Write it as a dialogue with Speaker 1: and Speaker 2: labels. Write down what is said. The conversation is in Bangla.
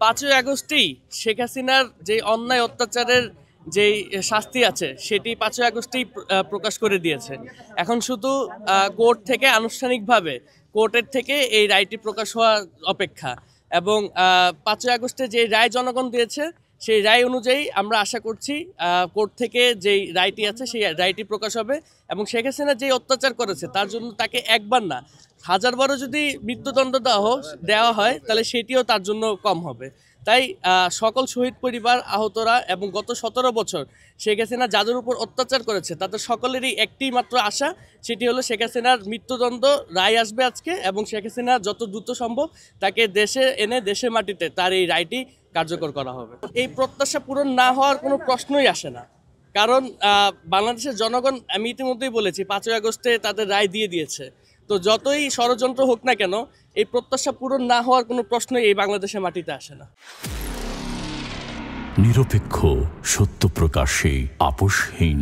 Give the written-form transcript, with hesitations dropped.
Speaker 1: 5ই আগস্টেই শেখ হাসিনার যে অন্যায় অত্যাচারের যেই শাস্তি আছে সেটি 5ই আগস্টেই প্রকাশ করে দিয়েছে। এখন শুধু কোর্ট থেকে আনুষ্ঠানিকভাবে কোর্টের থেকে এই রায়টি প্রকাশ হওয়া অপেক্ষা। এবং 5ই আগস্টে যে রায় জনগণ দিয়েছে সেই রায় অনুযায়ী আমরা আশা করছি কোর্ট থেকে যেই রায়টি আছে সেই রায়টি প্রকাশ হবে এবং শেখ হাসিনা যে অত্যাচার করেছে তার জন্য তাকে একবার না হাজারবারও যদি মৃত্যুদণ্ড দেওয়া হয় তাহলে সেটিও তার জন্য কম হবে। তাই সকল শহীদ পরিবার, আহতরা এবং গত 17 বছর শেখ হাসিনা যাদের উপর অত্যাচার করেছে তাদের সকলেরই একটি মাত্র আশা, সেটি হলো শেখ হাসিনার মৃত্যুদণ্ড রায় আসবে আজকে এবং শেখ হাসিনা যত দ্রুত সম্ভব তাকে দেশে এনে দেশের মাটিতে তার এই রায়টি কার্যকর করা হবে। এই প্রত্যাশা পূরণ না হওয়ার কোনো প্রশ্নই আসে না, কারণ বাংলাদেশের জনগণ, আমি ইতিমধ্যেই বলেছি, 5ই আগস্টে তাদের রায় দিয়ে দিয়েছে। তো যতই ষড়যন্ত্র হোক না কেন এই প্রত্যাশা পূরণ না হওয়ার কোনো প্রশ্নই এই বাংলাদেশের মাটিতে আসে না।
Speaker 2: নিরপেক্ষ, সত্য প্রকাশে আপোষহীন।